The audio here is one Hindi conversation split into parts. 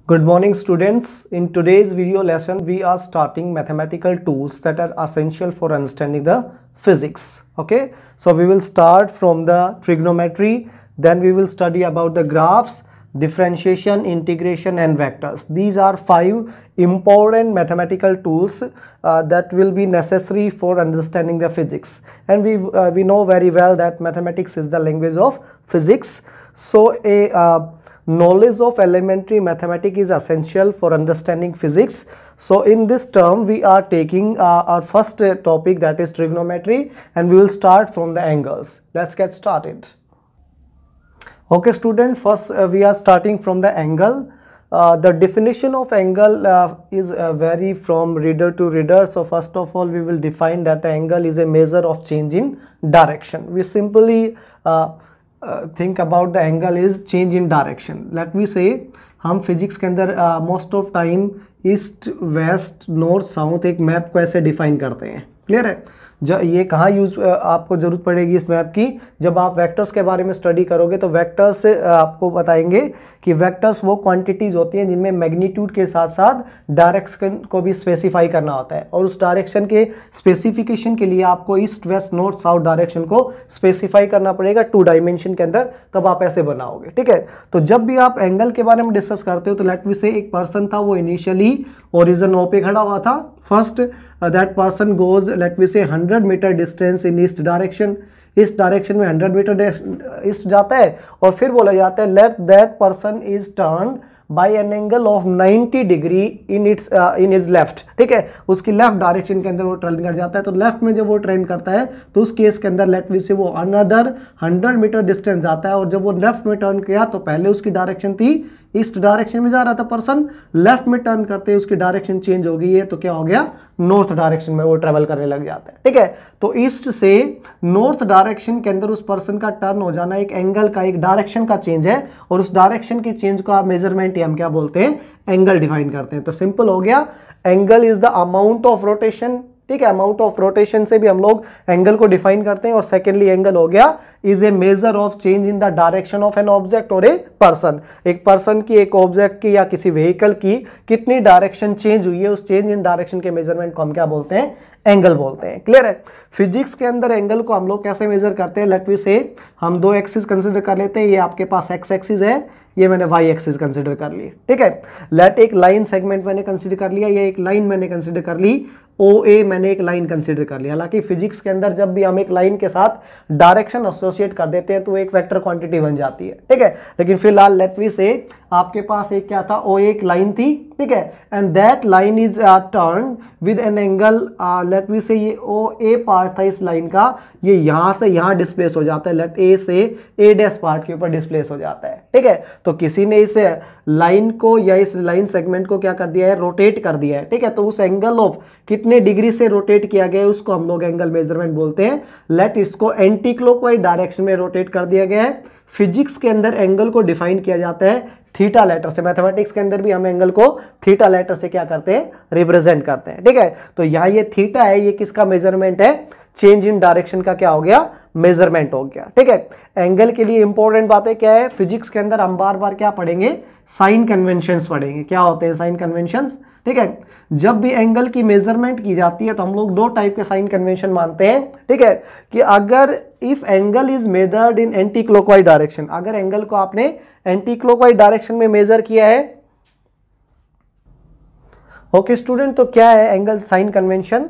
Good morning students. In today's video lesson we are starting mathematical tools that are essential for understanding the physics. Okay, so we will start from the trigonometry, then we will study about the graphs, differentiation, integration and vectors. These are 5 important mathematical tools that will be necessary for understanding the physics, and we know very well that mathematics is the language of physics. So knowledge of elementary mathematics is essential for understanding physics. So in this term we are taking our first topic, that is trigonometry, and we will start from the angles. Let's get started. Okay student, first we are starting from the angle. The definition of angle is vary from reader to reader. So first of all we will define that the angle is a measure of change in direction. We simply think about the angle is change in direction. Let me say हम फिजिक्स के अंदर most of time east west north south एक मैप को ऐसे डिफाइन करते हैं. क्लियर है? जब ये कहाँ यूज़ आपको ज़रूरत पड़ेगी इस मैप की, जब आप वेक्टर्स के बारे में स्टडी करोगे तो वेक्टर्स आपको बताएंगे कि वेक्टर्स वो क्वांटिटीज़ होती हैं जिनमें मैग्नीट्यूड के साथ साथ डायरेक्शन को भी स्पेसिफाई करना होता है, और उस डायरेक्शन के स्पेसिफिकेशन के लिए आपको east west north south direction को स्पेसिफाई करना पड़ेगा 2 डायमेंशन के अंदर, तब आप ऐसे बनाओगे. ठीक है, तो जब भी आप एंगल के बारे में डिस्कस करते हो तो लेट मी से एक पर्सन था, वो इनिशियली ओरिजिन ओ पे खड़ा हुआ था. First that person goes, let me say 100 metre distance in east direction. इस डायरेक्शन में 100 मीटर ईस्ट जाता है, और फिर बोला जाता है let that person is turn by an angle of 90 degree in is left. ठीक है, उसकी लेफ्ट डायरेक्शन के अंदर वो टर्न कर जाता है. तो लेफ्ट में जब वो टर्न करता है तो उस केस के अंदर लेट मी से वो अनदर 100 मीटर डिस्टेंस जाता है, और जब वो लेफ्ट में टर्न किया तो पहले उसकी डायरेक्शन थी ईस्ट डायरेक्शन में जा रहा था पर्सन, लेफ्ट में टर्न करते उसकी डायरेक्शन चेंज हो गई है, तो क्या हो गया, नॉर्थ डायरेक्शन में वो ट्रेवल करने लग जाता है. ठीक है, तो ईस्ट से नॉर्थ डायरेक्शन के अंदर उस पर्सन का टर्न हो जाना एक एंगल का, एक डायरेक्शन का चेंज है, और उस डायरेक्शन की चेंज का मेजरमेंट हम क्या बोलते हैं, एंगल डिफाइन करते हैं. तो सिंपल हो गया, angle is the amount of rotation. ठीक है, अमाउंट ऑफ रोटेशन से भी हम लोग एंगल को डिफाइन करते हैं. और सेकेंडली एंगल हो गया is a measure of change in the direction of an object और ए पर्सन. एक पर्सन की, एक ऑब्जेक्ट की या किसी व्हीकल की कितनी डायरेक्शन चेंज हुई है, उस चेंज इन डायरेक्शन के मेजरमेंट को हम क्या बोलते हैं, एंगल बोलते हैं. क्लियर है? फिजिक्स के अंदर एंगल को हम लोग कैसे मेजर करते हैं, लेट मी से हम 2 एक्सिस कंसिडर कर लेते हैं. ये आपके पास एक्स एक्सिस है, ये मैंने वाई एक्सिस कंसिडर कर ली. ठीक है, लेट एक लाइन सेगमेंट मैंने कंसिडर कर लिया, ये एक लाइन मैंने कंसिडर कर ली, ओ ए मैंने एक लाइन कंसिडर कर लिया. हालांकि फिजिक्स के अंदर जब भी हम एक लाइन के साथ डायरेक्शन एसोसिएट कर देते हैं तो एक वेक्टर क्वांटिटी बन जाती है. ठीक है, लेकिन फिलहाल लेट मी से आपके पास एक क्या था, ओ एक लाइन थी. ठीक है, and that line is turn with an angle, late me से ये ओ ए पार्ट था इस लाइन का, ये यहां से यहां डिस्प्लेस हो जाता है, लेट ए से ए डैश पार्ट के ऊपर डिस्प्लेस हो जाता है. ठीक है, तो किसी ने इस लाइन को या इस लाइन सेगमेंट को क्या कर दिया है, रोटेट कर दिया है. ठीक है, तो उस एंगल ऑफ कितने डिग्री से रोटेट किया गया है उसको हम लोग एंगल मेजरमेंट बोलते हैं. लेट इसको एंटी क्लॉकवाइज डायरेक्शन में रोटेट कर दिया गया है. फिजिक्स के अंदर एंगल को डिफाइन किया जाता है थीटा लेटर से. मैथमेटिक्स के अंदर भी हम एंगल को थीटा लेटर से क्या करते हैं, रिप्रेजेंट करते हैं. ठीक है, तो यहाँ ये थीटा है, ये किसका मेजरमेंट है, चेंज इन डायरेक्शन का क्या हो गया, मेजरमेंट हो गया. ठीक है, एंगल के लिए इंपॉर्टेंट बातें क्या है, फिजिक्स के अंदर हम बार बार क्या पढ़ेंगे, साइन कन्वेंशंस पढ़ेंगे. क्या होते हैं साइन कन्वेंशंस? ठीक है, जब भी एंगल की मेजरमेंट की जाती है तो हम लोग 2 टाइप के साइन कन्वेंशन मानते हैं. ठीक है, कि अगर if angle is measured in anti clockwise direction, अगर एंगल को आपने एंटी क्लॉकवाइज डायरेक्शन में मेजर किया है. ओके स्टूडेंट, तो क्या है angle sine convention,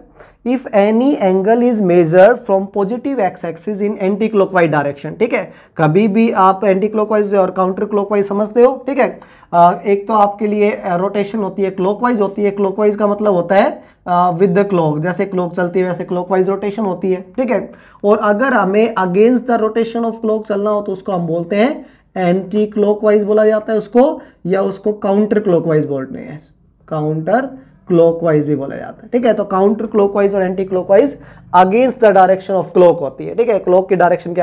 if any angle is measured from positive X axis in anti clockwise direction. ठीक है, कभी भी आप एंटी क्लॉकवाइज और काउंटर क्लॉकवाइज समझते हो. ठीक है, एक तो आपके लिए रोटेशन होती है, क्लॉकवाइज होती है. क्लॉकवाइज का मतलब होता है विद द क्लॉक, जैसे क्लॉक चलती है वैसे क्लॉकवाइज रोटेशन होती है. ठीक है, और अगर हमें against the rotation of clock चलना हो तो उसको हम बोलते हैं एंटी क्लॉकवाइज बोला जाता है उसको, या उसको काउंटर क्लॉकवाइज बोलते हैं, काउंटर क्लॉकवाइज भी बोला जाता है. ठीक है, तो काउंटर क्लॉकवाइज और anti clockwise against the direction of clock होती है. ठीक है, क्लॉक की डायरेक्शन के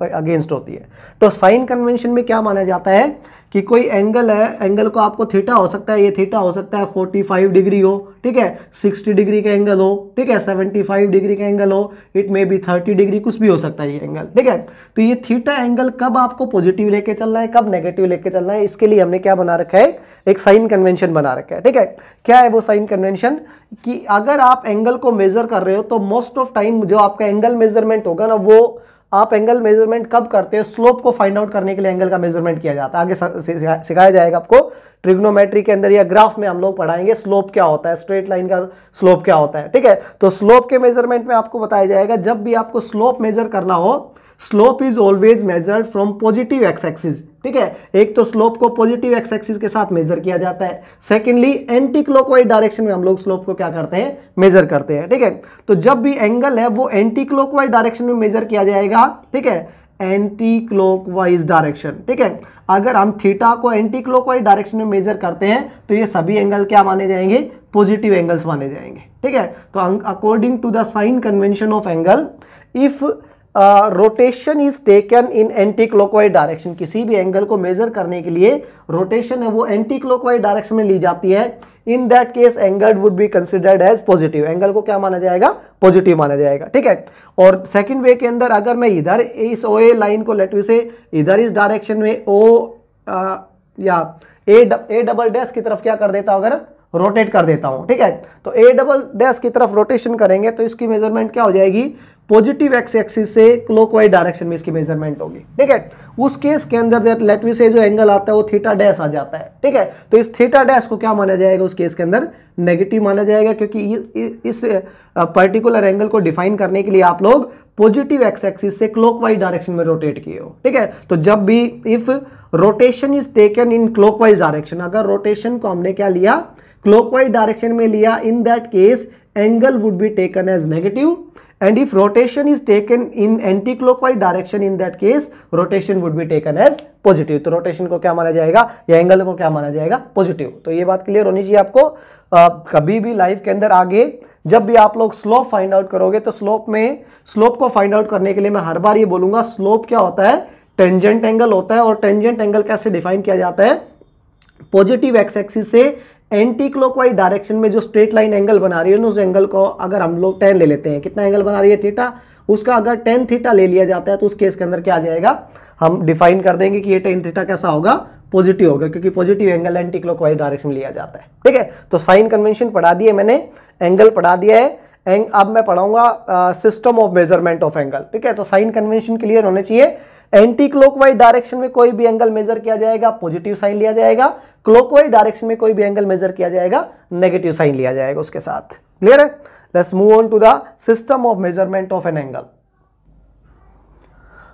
अगेंस्ट होती है. तो साइन कन्वेंशन में क्या माना जाता है कि कोई एंगल है, एंगल को आपको थीटा हो सकता है, ये थीटा हो सकता है 45 डिग्री हो, ठीक है, 60 डिग्री का एंगल हो, ठीक है, 75 डिग्री का एंगल हो, इट मे बी 30 डिग्री, कुछ भी हो सकता है ये एंगल, ठीक है। तो ये थीटा एंगल कब आपको पॉजिटिव लेके चलना है, कब नेगेटिव लेके चलना है, इसके लिए हमने क्या बना रखा है, एक साइन कन्वेंशन बना रखा है, ठीक है। क्या है वो साइन कन्वेंशन, कि अगर आप एंगल को मेजर कर रहे हो तो मोस्ट ऑफ टाइम जो आपका एंगल मेजरमेंट होगा ना, वो आप एंगल मेजरमेंट कब करते हो, स्लोप को फाइंड आउट करने के लिए एंगल का मेजरमेंट किया जाता है। आगे सिखाया जाएगा आपको ट्रिग्नोमेट्री के अंदर या ग्राफ में हम लोग पढ़ाएंगे स्लोप क्या होता है, स्ट्रेट लाइन का स्लोप क्या होता है, ठीक है। तो स्लोप के मेजरमेंट में आपको बताया जाएगा, जब भी आपको स्लोप मेजर करना हो, slope is always measured from positive X axis, ठीक है। एक तो स्लोप को पॉजिटिव एक्स एक्सिस के साथ मेजर किया जाता है, सेकेंडली एंटी क्लॉकवाइज डायरेक्शन में हम लोग स्लोप को क्या करते हैं, मेजर करते हैं, ठीक है। तो जब भी एंगल है वो एंटी क्लॉकवाइज डायरेक्शन में मेजर किया जाएगा, ठीक है, एंटी क्लॉकवाइज डायरेक्शन, ठीक है। अगर हम थीटा को एंटी क्लॉकवाइज डायरेक्शन में मेजर करते हैं तो ये सभी एंगल क्या माने जाएंगे, पॉजिटिव एंगल्स माने जाएंगे, ठीक है। तो according to the sign convention of angle, if rotation is taken in anti clockwise direction, किसी भी एंगल को मेजर करने के लिए रोटेशन है वो एंटी क्लॉकवाइज डायरेक्शन में ली जाती है, in that case angle would be considered as positive, angle को क्या माना जाएगा, पॉजिटिव माना जाएगा, ठीक है। और सेकंड वे के अंदर अगर मैं इधर इस ओ ए लाइन को लेट से इधर इस डायरेक्शन में ओ या ए डबल डैश की तरफ क्या कर देता हूं, अगर रोटेट कर देता हूं, ठीक है, तो ए डबल डैश की तरफ रोटेशन करेंगे तो इसकी मेजरमेंट क्या हो जाएगी, पॉजिटिव एक्स एक्सिस से क्लॉकवाइज डायरेक्शन में इसकी मेजरमेंट होगी, ठीक है। उस केस के अंदर लेट से जो एंगल आता है वो थीटा डैश आ जाता है, ठीक है। तो इस थीटा डैश को क्या माना जाएगा, उस केस के अंदर नेगेटिव माना जाएगा, क्योंकि इस पर्टिकुलर एंगल को डिफाइन करने के लिए आप लोग पॉजिटिव एक्स एक्सिस से क्लॉकवाइज डायरेक्शन में रोटेट किए हो, ठीक है। तो जब भी if rotation is taken in clockwise direction, अगर रोटेशन को हमने क्या लिया, क्लॉकवाइज डायरेक्शन में लिया, in that case angle would be taken as negative, and if rotation is taken in anti-clockwise direction, in that case rotation would be taken as positive। तो रोटेशन को क्या माना जाएगा, या एंगल को क्या माना जाएगा, पॉजिटिव। तो ये बात क्लियर होनी चाहिए आपको। कभी भी लाइफ के अंदर आगे जब भी आप लोग स्लोप फाइंड आउट करोगे तो स्लोप को फाइंड आउट करने के लिए मैं हर बार ये बोलूंगा, स्लोप क्या होता है, टेंजेंट एंगल होता है। और टेंजेंट एंगल कैसे डिफाइन किया जाता है, पॉजिटिव एक्स एक्सिस से एंटी क्लॉकवाइज डायरेक्शन में जो स्ट्रेट लाइन एंगल बना रही है ना, उस एंगल को अगर हम लोग 10 ले लेते हैं, कितना एंगल बना रही है, थीटा, उसका अगर 10 थीटा ले लिया जाता है तो उस केस के अंदर क्या आ जाएगा, हम डिफाइन कर देंगे कि ये 10 थीटा कैसा होगा, पॉजिटिव होगा, क्योंकि positive angle anti clockwise direction में लिया जाता है, ठीक है। तो साइन कन्वेंशन पढ़ा दिए मैंने, एंगल पढ़ा दिया है, अब मैं पढ़ाऊंगा system of measurement of angle, ठीक है। तो साइन कन्वेंशन क्लियर होने चाहिए। एंटी क्लॉकवाइज डायरेक्शन में कोई भी एंगल मेजर किया जाएगा, पॉजिटिव साइन लिया जाएगा, क्लॉकवाइज डायरेक्शन में कोई भी एंगल मेजर किया जाएगा, नेगेटिव साइन लिया जाएगा उसके साथ। क्लियर है? Let's move on to the system of measurement of an angle.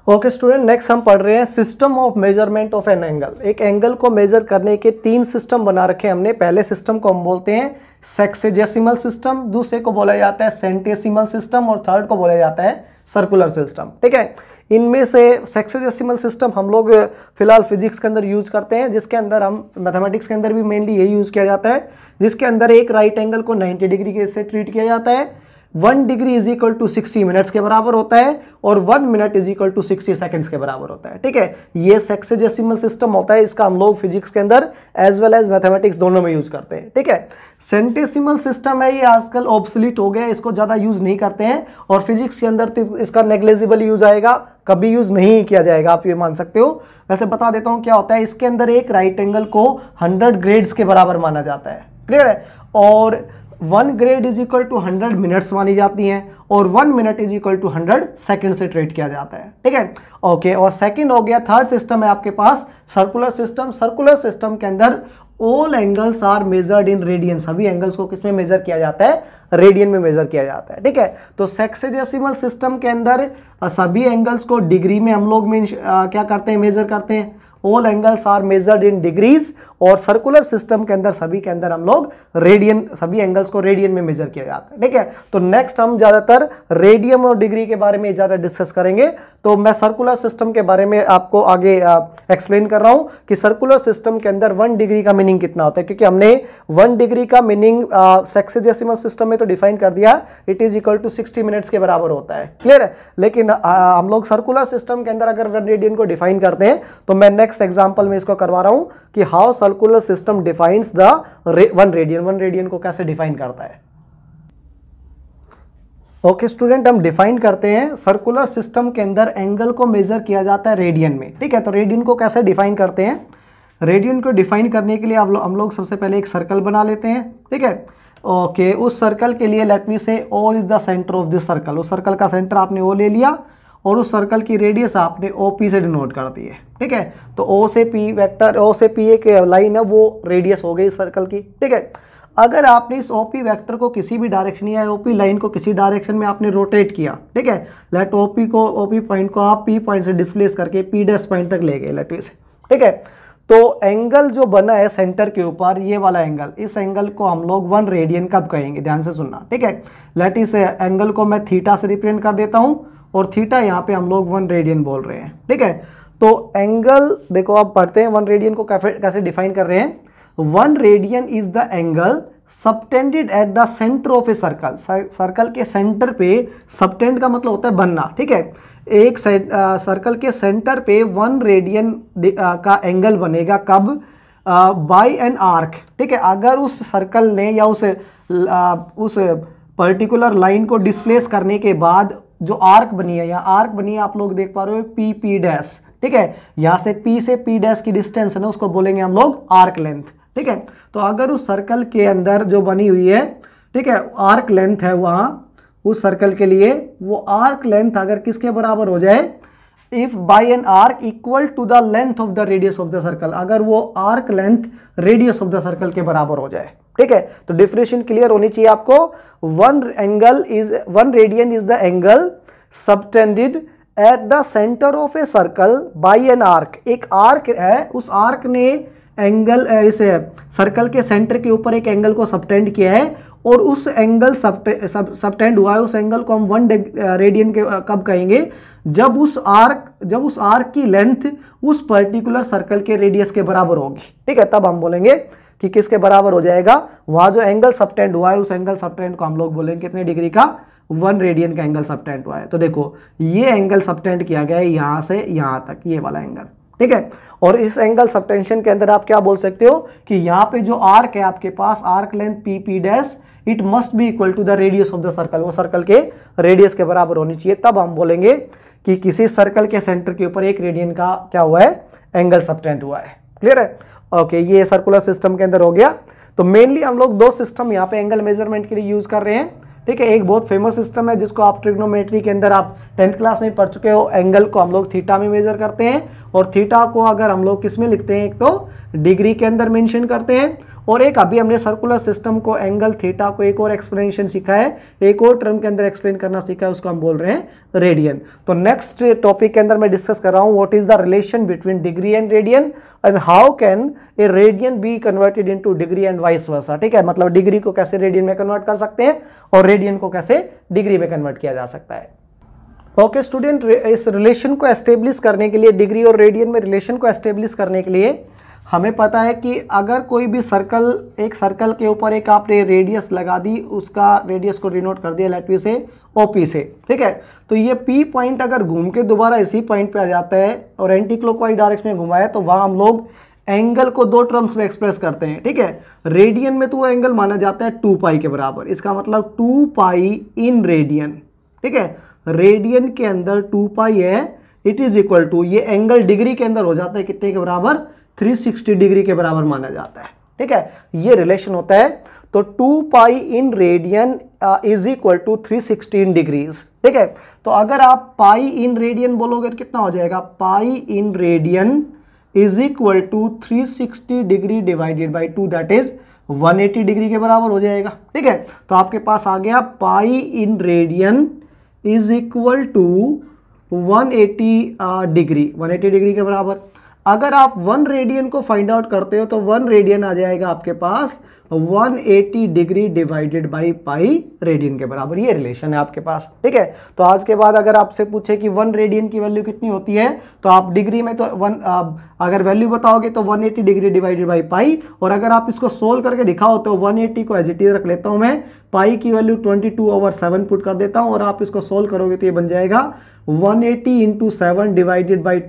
Okay student, next हम पढ़ रहे हैं system of measurement of an angle. एक एंगल को मेजर करने के 3 सिस्टम बना रखे हैं हमने। पहले सिस्टम को हम बोलते हैं सेक्सेजेसिमल सिस्टम, दूसरे को बोला जाता है सेंटेसिमल सिस्टम, और थर्ड को बोला जाता है सर्कुलर सिस्टम, ठीक है। इनमें से सेक्सेजेसिमल सिस्टम हम लोग फिलहाल फिजिक्स के अंदर यूज करते हैं, जिसके अंदर हम मैथमेटिक्स के अंदर भी मेनली यही यूज किया जाता है, जिसके अंदर एक राइट एंगल को 90 डिग्री से ट्रीट किया जाता है। 1 degree is equal to 60 minutes के बराबर होता है, और 1 minute is equal to 60 seconds के बराबर होता है, ठीक है। ये सेक्सेजेसिमल सिस्टम होता है, इसका हम लोग फिजिक्स के अंदर एज वेल एज मैथमेटिक्स दोनों में यूज करते हैं, ठीक है। सेंटेसिमल सिस्टम है, ये आजकल ऑब्सोलीट हो गया है, इसको ज्यादा यूज नहीं करते हैं, और फिजिक्स के अंदर तो इसका नेग्लिजिबल यूज आएगा, कभी यूज नहीं किया जाएगा, आप ये मान सकते हो। वैसे बता देता हूं क्या होता है, इसके अंदर एक राइट एंगल को 100 ग्रेड्स के बराबर माना जाता है, क्लियर है। और 1 grade is equal to 100 minutes मानी जाती हैं, और 1 minute is equal to 100 second से ट्रीट किया जाता है, ठीक है। ओके, और सेकंड हो गया, थर्ड सिस्टम है आपके पास सर्कुलर सिस्टम। सर्कुलर सिस्टम के अंदर all angles are measured in radian, सभी एंगल्स को किसमें मेजर किया जाता है, रेडियन में मेजर किया जाता है, ठीक है। तो सेक्सेजेसिमल सिस्टम के अंदर सभी एंगल्स को डिग्री में हम लोग क्या करते हैं, मेजर करते हैं, all angles are measured in degrees. और सर्कुलर सिस्टम के अंदर सभी के अंदर हम लोग रेडियन, सभी एंगल्स को रेडियन में मेजर किया जाता है, ठीक है। तो नेक्स्ट हम ज्यादातर रेडियन और डिग्री के बारे में ज्यादा डिस्कस करेंगे। तो मैं सर्कुलर सिस्टम के बारे में आपको आगे एक्सप्लेन कर रहा हूं कि सर्कुलर सिस्टम के अंदर 1 डिग्री का मीनिंग कितना होता है, क्योंकि हमने 1 डिग्री का मीनिंग सेक्सेजेसिमल सिस्टम में तो डिफाइन कर दिया, it is equal to 60 minutes के बराबर होता है, क्लियर है। लेकिन हम लोग सर्कुलर सिस्टम के अंदर अगर 1 रेडियन को डिफाइन करते हैं, तो मैं नेक्स्ट नेक्स्ट एग्जांपल में इसको करवा रहा हूं कि how circular system defines the 1 radian. 1 radian को कैसे डिफाइन करता है। ओके स्टूडेंट, हम डिफाइन करते हैं सर्कुलर सिस्टम के अंदर एंगल को मेजर किया जाता है रेडियन में। ठीक है, तो रेडियन को कैसे डिफाइन करते हैं। रेडियन को डिफाइन करने के लिए हम लोग सबसे पहले एक सर्कल बना लेते हैं। ठीक है, ओके उस सर्कल के लिए let me say O is the centre of this circle. उस सर्कल का सेंटर आपने ओ ले लिया और उस सर्कल की रेडियस आपने ओ पी से डिनोट कर दी है। ठीक है, तो ओ से पी वेक्टर, ओ से पी एक लाइन है, वो रेडियस हो गई इस सर्कल की। ठीक है, अगर आपने इस ओपी वेक्टर को किसी भी डायरेक्शन या ओपी लाइन को किसी डायरेक्शन में आपने रोटेट किया, ठीक है, लेट ओपी पॉइंट को आप पी पॉइंट से डिस्प्लेस करके पी डैश पॉइंट तक ले गए लेट से। ठीक है, तो एंगल जो बना है सेंटर के ऊपर, ये वाला एंगल, इस एंगल को हम लोग 1 रेडियन कब कहेंगे, ध्यान से सुनना। ठीक है, लेट इस एंगल को मैं थीटा से रिप्रेजेंट कर देता हूं और थीटा यहाँ पे हम लोग 1 रेडियन बोल रहे हैं। ठीक है, तो एंगल देखो आप पढ़ते हैं 1 रेडियन को कैसे डिफाइन कर रहे हैं। 1 radian is the angle subtended at the centre of a circle. Circle के सेंटर पे, सबटेंड का मतलब होता है बनना। ठीक है, एक सर्कल के सेंटर पे 1 रेडियन का एंगल बनेगा कब, बाय एन आर्क। ठीक है, अगर उस सर्कल ने या उस पर्टिकुलर लाइन को डिस्प्लेस करने के बाद जो आर्क बनी है, यहाँ आर्क बनी है आप लोग देख पा रहे हो पी पी डैश। ठीक है, यहाँ से पी से पी डैश की डिस्टेंस है ना, उसको बोलेंगे हम लोग आर्क लेंथ। ठीक है, तो अगर उस सर्कल के अंदर जो बनी हुई है, ठीक है, आर्क लेंथ है वहां उस सर्कल के लिए, वो आर्क लेंथ अगर किसके बराबर हो जाए, if by an arc equal to the length of the radius of the circle, अगर वो arc length radius of the circle के बराबर हो जाए। ठीक है, तो डिफरेंशिएशन क्लियर होनी चाहिए आपको। 1 radian is the angle subtended at the centre of a circle by an arc. एक आर्क है, उस आर्क ने एंगल इस सर्कल के सेंटर के ऊपर एक एंगल को सबटेंड किया है और उस एंगल सबटेंड हुआ है, उस एंगल को हम 1 रेडियन के कब कहेंगे, जब उस आर्क की लेंथ उस पर्टिकुलर सर्कल के रेडियस के बराबर होगी। ठीक है, तब हम बोलेंगे कि किसके बराबर हो जाएगा, वहां जो एंगल सबटेंड हुआ है उस एंगल सबटेंड को हम लोग बोलेंगे कितने डिग्री का, 1 रेडियन का एंगल सबटेंड हुआ है। तो देखो ये एंगल सबटेंड किया गया है यहां से यहां तक, ये वाला एंगल। ठीक है, और इस एंगल सबटेंशन के अंदर आप क्या बोल सकते हो कि यहाँ पे जो आर्क है आपके पास, arc length P P dash, it must be equal to the radius of the circle, वो सर्कल के रेडियस के बराबर होनी चाहिए। तब हम बोलेंगे कि किसी सर्कल के सेंटर के ऊपर 1 रेडियन का क्या हुआ है, एंगल सबटेंड हुआ है। क्लियर है। ओके, ये सर्कुलर सिस्टम के अंदर हो गया। तो मेनली हम लोग 2 सिस्टम यहाँ पे एंगल मेजरमेंट के लिए यूज कर रहे हैं। ठीक है, एक बहुत फेमस सिस्टम है जिसको आप ट्रिग्नोमेट्री के अंदर आप 10th क्लास में पढ़ चुके हो। एंगल को हम लोग थीटा में मेजर करते हैं और थीटा को अगर हम लोग किस में लिखते हैं, एक तो डिग्री के अंदर मेंशन करते हैं, और एक अभी हमने सर्कुलर सिस्टम को एंगल थीटा को एक और एक्सप्लेनेशन सीखा है, एक और टर्म के अंदर एक्सप्लेन करना सीखा है, उसको हम बोल रहे हैं रेडियन। तो नेक्स्ट टॉपिक के अंदर मैं डिस्कस कर रहा हूं what is the relation between degree and radian and how can a radian be converted into degree and vice versa. ठीक है, मतलब डिग्री को कैसे रेडियन में कन्वर्ट कर सकते हैं और रेडियन को कैसे डिग्री में कन्वर्ट किया जा सकता है। ओके स्टूडेंट, इस रिलेशन को एस्टेब्लिश करने के लिए, डिग्री और रेडियन में रिलेशन को एस्टेब्लिश करने के लिए हमें पता है कि अगर कोई भी सर्कल, एक सर्कल के ऊपर एक आपने रेडियस लगा दी, उसका रेडियस को डिनोट कर दिया लेट से ओपी से। ठीक है, तो ये पी पॉइंट अगर घूम के दोबारा इसी पॉइंट पे आ जाता है और एंटी क्लॉकवाइज डायरेक्शन में घुमाया, तो वहां हम लोग एंगल को 2 टर्म्स में एक्सप्रेस करते हैं। ठीक है, रेडियन में तो वो एंगल माना जाता है 2 पाई के बराबर, इसका मतलब 2 पाई इन रेडियन। ठीक है, रेडियन के अंदर 2 पाई है, इट इज इक्वल टू, ये एंगल डिग्री के अंदर हो जाता है कितने के बराबर, 360 डिग्री के बराबर माना जाता है। ठीक है, ये रिलेशन होता है। तो 2 pi in radian is equal to 316 degrees. ठीक है, तो अगर आप पाई इन रेडियन बोलोगे तो कितना हो जाएगा, pi in radian is equal to 360 degree divided by 2, that is 180 degree के बराबर हो जाएगा। ठीक है, तो आपके पास आ गया pi in radian is equal to 180 degree, 180 degree के बराबर। अगर आप 1 रेडियन को फाइंड आउट करते हो तो 1 रेडियन आ जाएगा आपके पास 180 degree divided by pi radian के बराबर। ये रिलेशन है आपके पास। ठीक है, तो आज के बाद अगर आपसे पूछे कि 1 रेडियन की वैल्यू कितनी होती है, तो आप डिग्री में तो अगर वैल्यू बताओगे तो 180 डिग्री डिवाइडेड बाई पाई, और अगर आप इसको सोल्व करके दिखाओ तो 180 को एज इट इज रख लेता हूं मैं, पाई की वैल्यू 22/7 पुट कर देता हूं और आप इसको सोल्व करोगे तो ये बन जाएगा 180 इंटू 7 डिवाइडेड बाई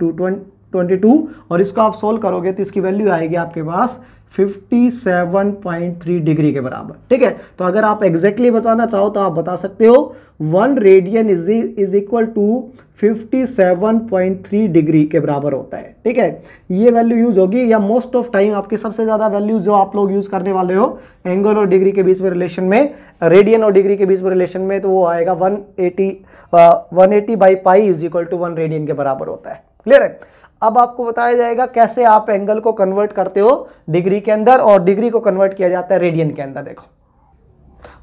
122 और इसको आप सोल्व करोगे तो इसकी वैल्यू आएगी आपके पास 57.3 डिग्री के बराबर। ठीक है, तो अगर आप एग्जैक्टली बताना चाहो तो आप बता सकते हो 1 radian is equal to 57.3 degree के बराबर होता है। ठीक है, ये वैल्यू यूज होगी, या मोस्ट ऑफ टाइम आपकी सबसे ज्यादा वैल्यू जो आप लोग यूज करने वाले हो एंगल और डिग्री के बीच में रिलेशन में, रेडियन और डिग्री के बीच में रिलेशन में, तो वो आएगा 180 by pi is equal to 1 radian के बराबर होता है। क्लियर है? अब आपको बताया जाएगा कैसे आप एंगल को कन्वर्ट करते हो डिग्री के अंदर, और डिग्री को कन्वर्ट किया जाता है रेडियन के अंदर। देखो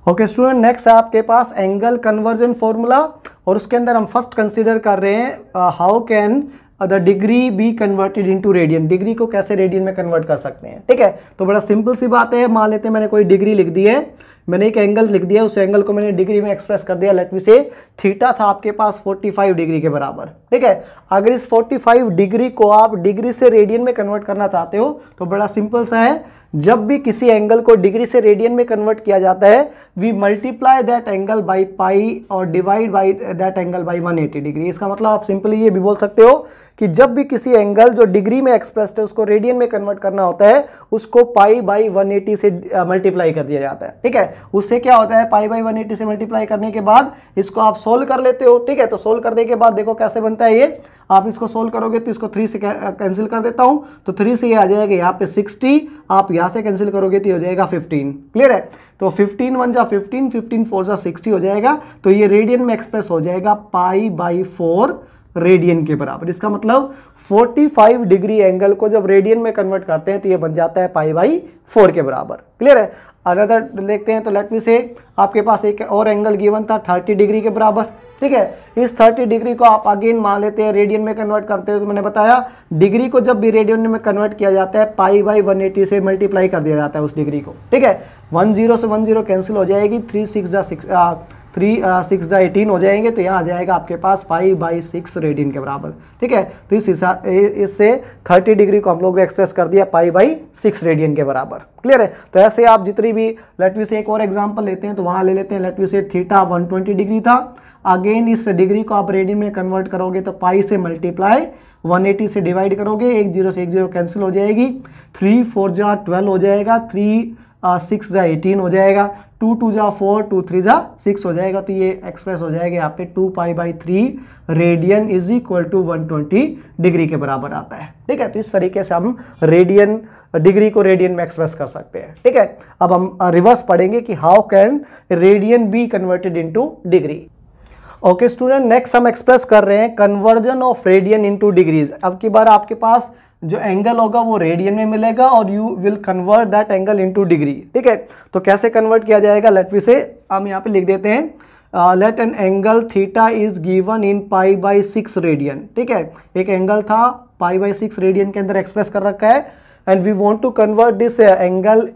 ओके स्टूडेंट, नेक्स्ट है आपके पास एंगल कन्वर्जन फॉर्मूला, और उसके अंदर हम फर्स्ट कंसीडर कर रहे हैं how can the degree be converted into radian. Degree को कैसे रेडियन में कन्वर्ट कर सकते हैं। ठीक है, तो बड़ा सिंपल सी बात है, मान लेते हैं मैंने कोई डिग्री लिख दी है, मैंने एक एंगल लिख दिया, उस एंगल को मैंने डिग्री में एक्सप्रेस कर दिया। लेट मी से थीटा था आपके पास 45 डिग्री के बराबर। ठीक है, अगर इस 45 डिग्री को आप डिग्री से रेडियन में कन्वर्ट करना चाहते हो तो बड़ा सिंपल सा है, जब भी किसी एंगल को डिग्री से रेडियन में कन्वर्ट किया जाता है we multiply that angle by pi और divide by that angle by 180 degree. इसका मतलब आप सिंपली ये भी बोल सकते हो कि जब भी किसी एंगल जो डिग्री में एक्सप्रेस्ड है उसको रेडियन में कन्वर्ट करना होता है, उसको पाई बाई 180 से मल्टीप्लाई कर दिया जाता है। ठीक है, उससे क्या होता है, पाई बाई 180 से मल्टीप्लाई करने के बाद इसको आप सोल्व कर लेते हो। ठीक है, तो सोल्व करने के बाद देखो कैसे बनता है ये, आप इसको सोल्व करोगे तो इसको 3 से कैंसिल कर देता हूं, तो 3 से ये आ जाएगा यहाँ पे 60, आप यहाँ से कैंसिल करोगे तो हो जाएगा 15। क्लियर है? तो 15 1 जा 15, 15 4 जा 60 हो जाएगा, तो ये रेडियन में एक्सप्रेस हो जाएगा पाई बाई 4 रेडियन के बराबर। इसका मतलब 45 डिग्री एंगल को जब रेडियन में कन्वर्ट करते हैं तो ये बन जाता है पाई बाई 4 के बराबर। क्लियर है? अनदर देखते हैं, तो लेट मी से आपके पास एक और एंगल गिवन था 30 डिग्री के बराबर। ठीक है, इस 30 डिग्री को आप अगेन मान लेते हैं रेडियन में कन्वर्ट करते हैं, तो मैंने बताया डिग्री को जब भी रेडियन में कन्वर्ट किया जाता है पाई बाई 180 से मल्टीप्लाई कर दिया जाता है उस डिग्री को। ठीक है, 10 से 10 कैंसिल हो जाएगी, 3 6 जा 18 हो जाएंगे, तो यहाँ आ जाएगा आपके पास 5/6 रेडियन के बराबर। ठीक है, तो इससे 30 डिग्री को हम लोग ने एक्सप्रेस कर दिया पाई/6 रेडियन के बराबर। क्लियर है? तो ऐसे आप जितनी भी, लेट वी से एक और एग्जांपल लेते हैं, तो वहाँ ले लेते हैं, लेट वी से थीटा 120 डिग्री था, अगेन इस डिग्री को आप रेडियन में कन्वर्ट करोगे तो पाई से मल्टीप्लाई 180 से डिवाइड करोगे, 1 0 से 1 0 कैंसिल हो जाएगी, 3 4 जा 12 हो जाएगा, 3 6 जा 18 हो जाएगा, 2 2 जा 4, 2 3 जा 6 हो जाएगा, तो ये एक्सप्रेस हो जाएगा यहाँ पे 2π/3 radian is equal to 120 degree के बराबर आता है। ठीक है, तो इस तरीके से हम रेडियन डिग्री को रेडियन में एक्सप्रेस कर सकते हैं। ठीक है, अब हम रिवर्स पढ़ेंगे कि how can radian be converted into degree. Okay student, next हम एक्सप्रेस कर रहे हैं conversion of radian into degrees. अब की बार आपके पास जो एंगल होगा वो रेडियन में मिलेगा और you will convert that angle into degree. ठीक है, तो कैसे कन्वर्ट किया जाएगा, लेट वी से हम यहाँ पे लिख देते हैं, let an angle theta is given in π/6 radian. ठीक है, एक एंगल था π/6 रेडियन के अंदर एक्सप्रेस कर रखा है, and we want to convert this angle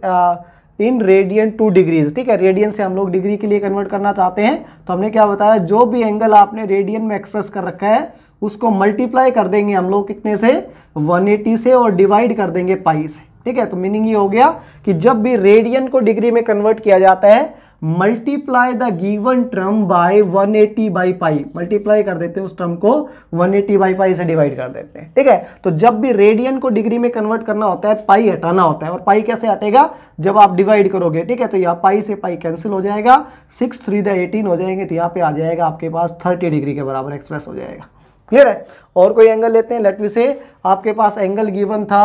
in radian to degrees. ठीक है, रेडियन से हम लोग डिग्री के लिए कन्वर्ट करना चाहते हैं, तो हमने क्या बताया, जो भी एंगल आपने रेडियन में एक्सप्रेस कर रखा है उसको मल्टीप्लाई कर देंगे हम लोग कितने से, 180 से, और डिवाइड कर देंगे पाई से। ठीक है, तो मीनिंग ये हो गया कि जब भी रेडियन को डिग्री में कन्वर्ट किया जाता है multiply the given term by 180 by pi, multiply कर देते हैं उस टर्म को 180 बाई पाई से डिवाइड कर देते हैं। ठीक है, तो जब भी रेडियन को डिग्री में कन्वर्ट करना होता है पाई हटाना होता है, और पाई कैसे हटेगा, जब आप डिवाइड करोगे। ठीक है, तो यहाँ पाई से पाई कैंसिल हो जाएगा, 6 3 18 हो जाएंगे, तो यहाँ पे आ जाएगा आपके पास 30 डिग्री के बराबर एक्सप्रेस हो जाएगा। क्लियर है? और कोई एंगल लेते हैं, लेट मी से आपके पास एंगल गिवन था,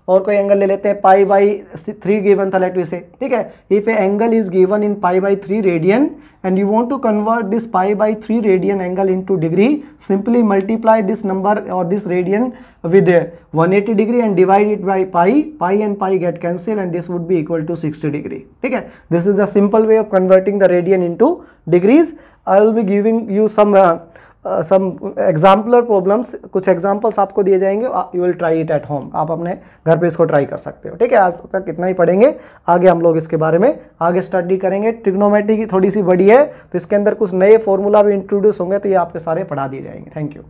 और कोई एंगल ले लेते हैं, π/3 गिवन था, लेट मी से। ठीक है, if a angle is given in π/3 radian and you want to convert this π/3 radian angle into degree, simply multiply this number और this radian with 180 degree and divide it by pi and pi get cancel and this would be equal to 60 degree. ठीक है, this is the simple way of converting the radian into degrees. I will be giving you some exemplar problems, कुछ एग्जाम्पल्स आपको दिए जाएंगे, you will try it at home, आप अपने घर पे इसको ट्राई कर सकते हो। ठीक है, आज तक इतना ही पढ़ेंगे, आगे हम लोग इसके बारे में आगे स्टडी करेंगे। ट्रिग्नोमेट्री की थोड़ी सी बड़ी है, तो इसके अंदर कुछ नए फॉर्मूला भी इंट्रोड्यूस होंगे, तो ये आपके सारे पढ़ा दिए जाएंगे। Thank you.